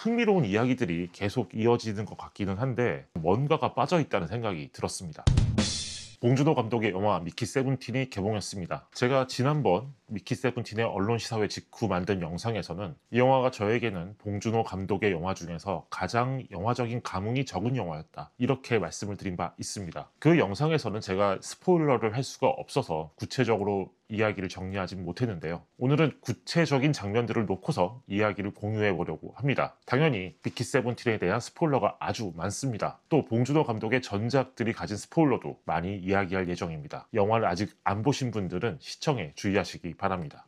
흥미로운 이야기들이 계속 이어지는 것 같기는 한데 뭔가가 빠져있다는 생각이 들었습니다. 봉준호 감독의 영화 미키 세븐틴이 개봉했습니다. 제가 지난번 미키 세븐틴의 언론 시사회 직후 만든 영상에서는 이 영화가 저에게는 봉준호 감독의 영화 중에서 가장 영화적인 감흥이 적은 영화였다, 이렇게 말씀을 드린 바 있습니다. 그 영상에서는 제가 스포일러를 할 수가 없어서 구체적으로 이야기를 정리하지 못했는데요. 오늘은 구체적인 장면들을 놓고서 이야기를 공유해 보려고 합니다. 당연히 미키 세븐틴에 대한 스포일러가 아주 많습니다. 또 봉준호 감독의 전작들이 가진 스포일러도 많이 이야기할 예정입니다. 영화를 아직 안 보신 분들은 시청에 주의하시기 바랍니다.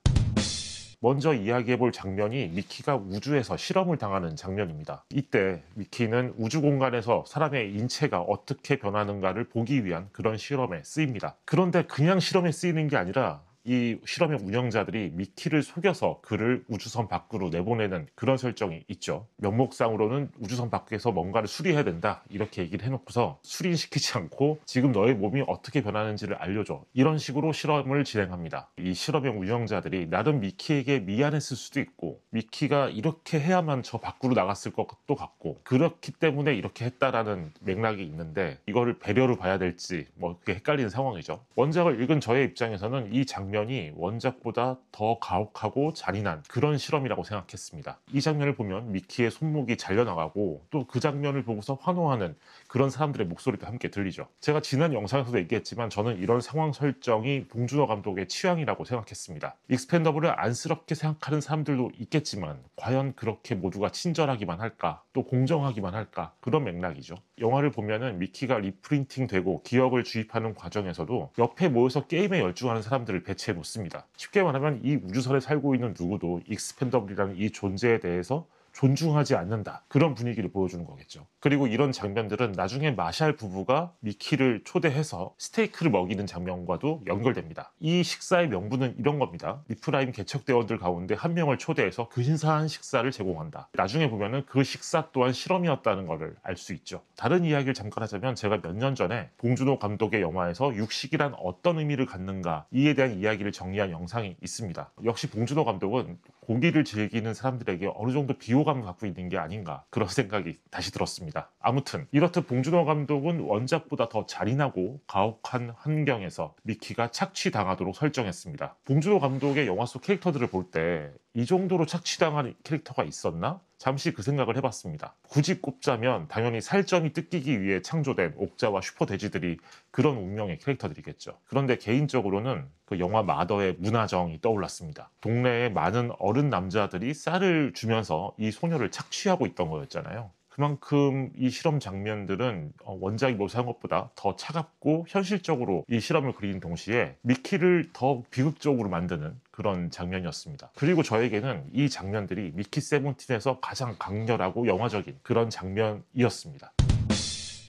먼저 이야기해볼 장면이 미키가 우주에서 실험을 당하는 장면입니다. 이때 미키는 우주 공간에서 사람의 인체가 어떻게 변하는가를 보기 위한 그런 실험에 쓰입니다. 그런데 그냥 실험에 쓰이는 게 아니라 이 실험의 운영자들이 미키를 속여서 그를 우주선 밖으로 내보내는 그런 설정이 있죠. 명목상으로는 우주선 밖에서 뭔가를 수리해야 된다, 이렇게 얘기를 해놓고서 수리시키지 않고 지금 너의 몸이 어떻게 변하는지를 알려줘, 이런 식으로 실험을 진행합니다. 이 실험의 운영자들이 나름 미키에게 미안했을 수도 있고 미키가 이렇게 해야만 저 밖으로 나갔을 것도 같고 그렇기 때문에 이렇게 했다라는 맥락이 있는데 이거를 배려로 봐야 될지 그게 헷갈리는 상황이죠. 원작을 읽은 저의 입장에서는 이 장면이 원작보다 더 가혹하고 잔인한 그런 실험이라고 생각했습니다. 이 장면을 보면 미키의 손목이 잘려나가고 또 그 장면을 보고서 환호하는 그런 사람들의 목소리도 함께 들리죠. 제가 지난 영상에서도 얘기했지만 저는 이런 상황 설정이 봉준호 감독의 취향이라고 생각했습니다. 익스펜더블을 안쓰럽게 생각하는 사람들도 있겠지만 과연 그렇게 모두가 친절하기만 할까, 또 공정하기만 할까, 그런 맥락이죠. 영화를 보면은 미키가 리프린팅 되고 기억을 주입하는 과정에서도 옆에 모여서 게임에 열중하는 사람들을 배치해 놓습니다. 쉽게 말하면 이 우주선에 살고 있는 누구도 익스펜더블이라는 이 존재에 대해서 존중하지 않는다, 그런 분위기를 보여주는 거겠죠. 그리고 이런 장면들은 나중에 마샬 부부가 미키를 초대해서 스테이크를 먹이는 장면과도 연결됩니다. 이 식사의 명분은 이런 겁니다. 리프라임 개척대원들 가운데 한 명을 초대해서 근사한 식사를 제공한다. 나중에 보면은 그 식사 또한 실험이었다는 것을 알 수 있죠. 다른 이야기를 잠깐 하자면 제가 몇 년 전에 봉준호 감독의 영화에서 육식이란 어떤 의미를 갖는가, 이에 대한 이야기를 정리한 영상이 있습니다. 역시 봉준호 감독은 고기를 즐기는 사람들에게 어느 정도 비호감을 갖고 있는 게 아닌가, 그런 생각이 다시 들었습니다. 아무튼 이렇듯 봉준호 감독은 원작보다 더 잔인하고 가혹한 환경에서 미키가 착취당하도록 설정했습니다. 봉준호 감독의 영화 속 캐릭터들을 볼 때 이 정도로 착취당한 캐릭터가 있었나? 잠시 그 생각을 해봤습니다. 굳이 꼽자면 당연히 살점이 뜯기기 위해 창조된 옥자와 슈퍼돼지들이 그런 운명의 캐릭터들이겠죠. 그런데 개인적으로는 그 영화 마더의 문화정이 떠올랐습니다. 동네에 많은 어른 남자들이 쌀을 주면서 이 소녀를 착취하고 있던 거였잖아요. 그만큼 이 실험 장면들은 원작이 묘사한 것보다 더 차갑고 현실적으로 이 실험을 그리는 동시에 미키를 더 비극적으로 만드는 그런 장면이었습니다. 그리고 저에게는 이 장면들이 미키 세븐틴에서 가장 강렬하고 영화적인 그런 장면이었습니다.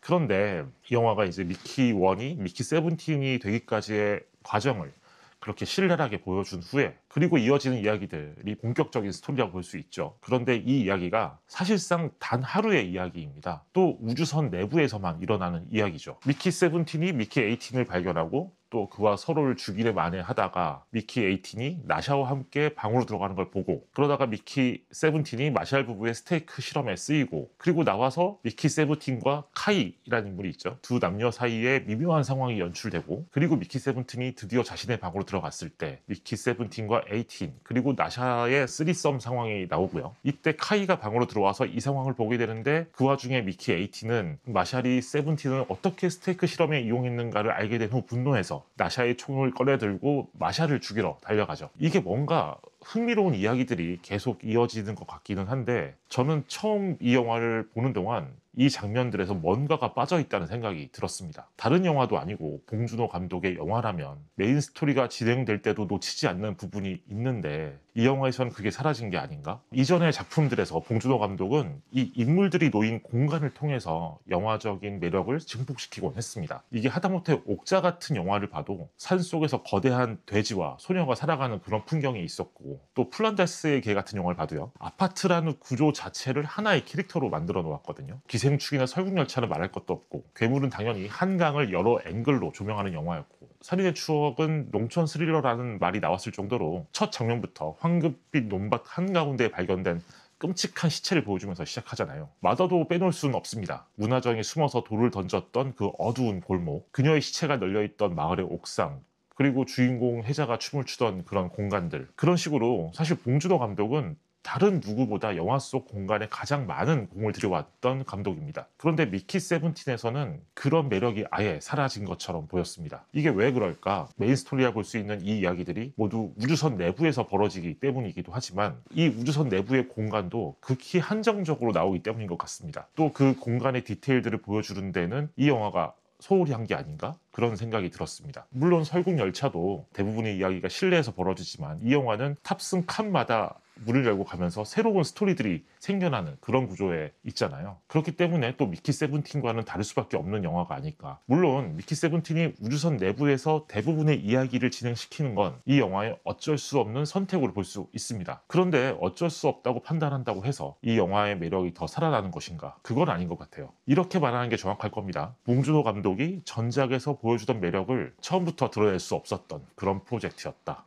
그런데 이 영화가 이제 미키 1이 미키 세븐틴이 되기까지의 과정을 그렇게 신랄하게 보여준 후에, 그리고 이어지는 이야기들이 본격적인 스토리라고 볼 수 있죠. 그런데 이 이야기가 사실상 단 하루의 이야기입니다. 또 우주선 내부에서만 일어나는 이야기죠. 미키 세븐틴이 미키 에이틴을 발견하고 또 그와 서로를 죽이려 만회하다가 미키 에이틴이 나샤와 함께 방으로 들어가는 걸 보고, 그러다가 미키 세븐틴이 마샬 부부의 스테이크 실험에 쓰이고, 그리고 나와서 미키 세븐틴과 카이라는 인물이 있죠. 두 남녀 사이에 미묘한 상황이 연출되고, 그리고 미키 세븐틴이 드디어 자신의 방으로 들어갔을 때 미키 세븐틴과 에이틴 그리고 나샤의 쓰리썸 상황이 나오고요. 이때 카이가 방으로 들어와서 이 상황을 보게 되는데 그 와중에 미키 에이틴은 마샬이 세븐틴을 어떻게 스테이크 실험에 이용했는가를 알게 된 후 분노해서 나샤의 총을 꺼내들고 마샬을 죽이러 달려가죠. 이게 뭔가 흥미로운 이야기들이 계속 이어지는 것 같기는 한데 저는 처음 이 영화를 보는 동안 이 장면들에서 뭔가가 빠져있다는 생각이 들었습니다. 다른 영화도 아니고 봉준호 감독의 영화라면 메인 스토리가 진행될 때도 놓치지 않는 부분이 있는데 이 영화에선 그게 사라진 게 아닌가? 이전의 작품들에서 봉준호 감독은 이 인물들이 놓인 공간을 통해서 영화적인 매력을 증폭시키곤 했습니다. 이게 하다못해 옥자 같은 영화를 봐도 산속에서 거대한 돼지와 소녀가 살아가는 그런 풍경이 있었고, 또 플란다스의 개 같은 영화를 봐도요, 아파트라는 구조 자체를 하나의 캐릭터로 만들어 놓았거든요. 기생충이나 설국열차는 말할 것도 없고, 괴물은 당연히 한강을 여러 앵글로 조명하는 영화였고, 살인의 추억은 농촌 스릴러라는 말이 나왔을 정도로 첫 장면부터 황급빛 논밭 한가운데 발견된 끔찍한 시체를 보여주면서 시작하잖아요. 마더도 빼놓을 수는 없습니다. 문화정에 숨어서 돌을 던졌던 그 어두운 골목, 그녀의 시체가 널려있던 마을의 옥상, 그리고 주인공 혜자가 춤을 추던 그런 공간들, 그런 식으로 사실 봉준호 감독은 다른 누구보다 영화 속 공간에 가장 많은 공을 들여왔던 감독입니다. 그런데 미키 세븐틴에서는 그런 매력이 아예 사라진 것처럼 보였습니다. 이게 왜 그럴까? 메인 스토리라 볼 수 있는 이 이야기들이 모두 우주선 내부에서 벌어지기 때문이기도 하지만 이 우주선 내부의 공간도 극히 한정적으로 나오기 때문인 것 같습니다. 또 그 공간의 디테일들을 보여주는 데는 이 영화가 소홀히 한 게 아닌가? 그런 생각이 들었습니다. 물론 설국열차도 대부분의 이야기가 실내에서 벌어지지만 이 영화는 탑승 칸마다 문을 열고 가면서 새로운 스토리들이 생겨나는 그런 구조에 있잖아요. 그렇기 때문에 또 미키 세븐틴과는 다를 수밖에 없는 영화가 아닐까. 물론 미키 세븐틴이 우주선 내부에서 대부분의 이야기를 진행시키는 건 이 영화의 어쩔 수 없는 선택으로 볼 수 있습니다. 그런데 어쩔 수 없다고 판단한다고 해서 이 영화의 매력이 더 살아나는 것인가? 그건 아닌 것 같아요. 이렇게 말하는 게 정확할 겁니다. 봉준호 감독이 전작에서 보여주던 매력을 처음부터 드러낼 수 없었던 그런 프로젝트였다.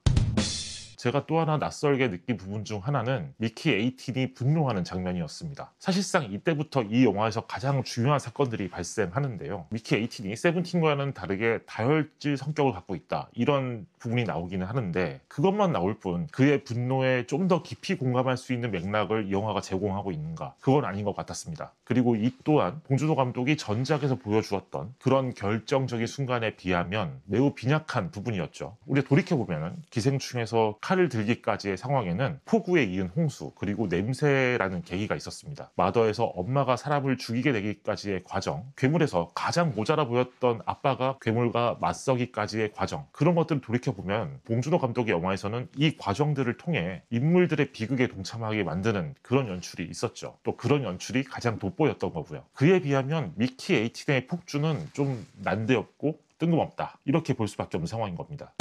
제가 또 하나 낯설게 느낀 부분 중 하나는 미키 18이 분노하는 장면이었습니다. 사실상 이때부터 이 영화에서 가장 중요한 사건들이 발생하는데요. 미키 18이 세븐틴과는 다르게 다혈질 성격을 갖고 있다, 이런 부분이 나오기는 하는데 그것만 나올 뿐 그의 분노에 좀 더 깊이 공감할 수 있는 맥락을 이 영화가 제공하고 있는가? 그건 아닌 것 같았습니다. 그리고 이 또한 봉준호 감독이 전작에서 보여주었던 그런 결정적인 순간에 비하면 매우 빈약한 부분이었죠. 우리가 돌이켜보면 기생충에서 칼을 들기까지의 상황에는 폭우에 이은 홍수, 그리고 냄새라는 계기가 있었습니다. 마더에서 엄마가 사람을 죽이게 되기까지의 과정, 괴물에서 가장 모자라 보였던 아빠가 괴물과 맞서기까지의 과정, 그런 것들을 돌이켜보면 봉준호 감독의 영화에서는 이 과정들을 통해 인물들의 비극에 동참하게 만드는 그런 연출이 있었죠. 또 그런 연출이 가장 돋보였던 거고요. 그에 비하면 미키 18의 폭주는 좀 난데없고 뜬금없다, 이렇게 볼 수밖에 없는 상황인 겁니다.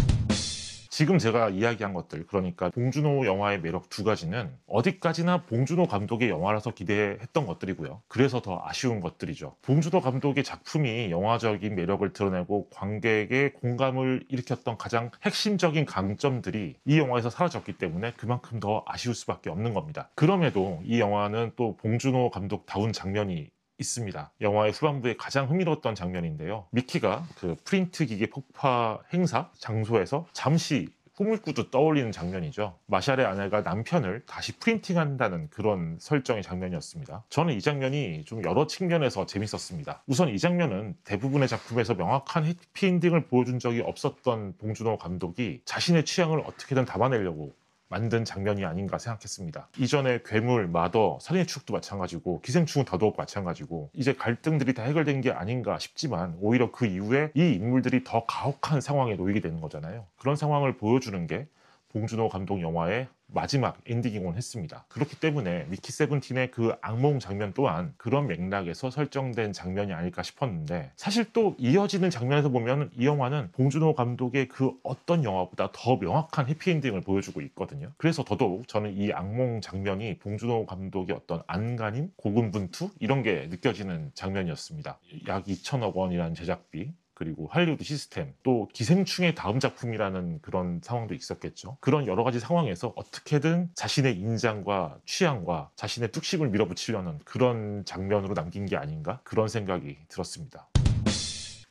지금 제가 이야기한 것들, 그러니까 봉준호 영화의 매력 두 가지는 어디까지나 봉준호 감독의 영화라서 기대했던 것들이고요. 그래서 더 아쉬운 것들이죠. 봉준호 감독의 작품이 영화적인 매력을 드러내고 관객의 공감을 일으켰던 가장 핵심적인 강점들이 이 영화에서 사라졌기 때문에 그만큼 더 아쉬울 수밖에 없는 겁니다. 그럼에도 이 영화는 또 봉준호 감독다운 장면이 있습니다. 영화의 후반부에 가장 흥미로웠던 장면인데요. 미키가 그 프린트 기계 폭파 행사 장소에서 잠시 꿈을 꾸듯 떠올리는 장면이죠. 마샬의 아내가 남편을 다시 프린팅한다는 그런 설정의 장면이었습니다. 저는 이 장면이 좀 여러 측면에서 재밌었습니다. 우선 이 장면은 대부분의 작품에서 명확한 해피엔딩을 보여준 적이 없었던 봉준호 감독이 자신의 취향을 어떻게든 담아내려고 만든 장면이 아닌가 생각했습니다. 이전에 괴물, 마더, 살인의 추억도 마찬가지고 기생충은 더더욱 마찬가지고 이제 갈등들이 다 해결된 게 아닌가 싶지만 오히려 그 이후에 이 인물들이 더 가혹한 상황에 놓이게 되는 거잖아요. 그런 상황을 보여주는 게 봉준호 감독 영화의 마지막 엔딩이곤 했습니다. 그렇기 때문에 미키 세븐틴의 그 악몽 장면 또한 그런 맥락에서 설정된 장면이 아닐까 싶었는데, 사실 또 이어지는 장면에서 보면 이 영화는 봉준호 감독의 그 어떤 영화보다 더 명확한 해피엔딩을 보여주고 있거든요. 그래서 더더욱 저는 이 악몽 장면이 봉준호 감독의 어떤 안간힘, 고군분투, 이런 게 느껴지는 장면이었습니다. 약 2천억 원이라는 제작비, 그리고 할리우드 시스템, 또 기생충의 다음 작품이라는 그런 상황도 있었겠죠. 그런 여러 가지 상황에서 어떻게든 자신의 인장과 취향과 자신의 뚝심을 밀어붙이려는 그런 장면으로 남긴 게 아닌가, 그런 생각이 들었습니다.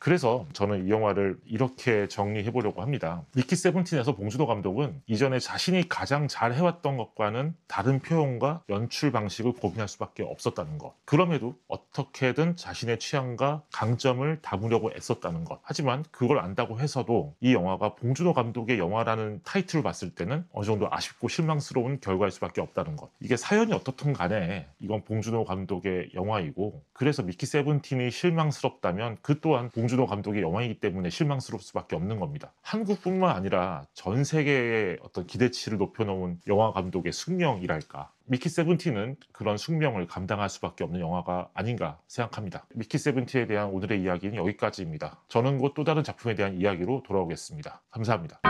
그래서 저는 이 영화를 이렇게 정리해보려고 합니다. 미키 세븐틴에서 봉준호 감독은 이전에 자신이 가장 잘 해왔던 것과는 다른 표현과 연출 방식을 고민할 수밖에 없었다는 것. 그럼에도 어떻게든 자신의 취향과 강점을 담으려고 애썼다는 것. 하지만 그걸 안다고 해서도 이 영화가 봉준호 감독의 영화라는 타이틀을 봤을 때는 어느 정도 아쉽고 실망스러운 결과일 수밖에 없다는 것. 이게 사연이 어떻든 간에 이건 봉준호 감독의 영화이고, 그래서 미키 세븐틴이 실망스럽다면 그 또한 봉준호 감독의 영화이기 때문에 실망스러울 수밖에 없는 겁니다. 한국뿐만 아니라 전 세계의 어떤 기대치를 높여놓은 영화 감독의 숙명이랄까. 미키 세븐틴은 그런 숙명을 감당할 수밖에 없는 영화가 아닌가 생각합니다. 미키 세븐틴에 대한 오늘의 이야기는 여기까지입니다. 저는 곧 또 다른 작품에 대한 이야기로 돌아오겠습니다. 감사합니다.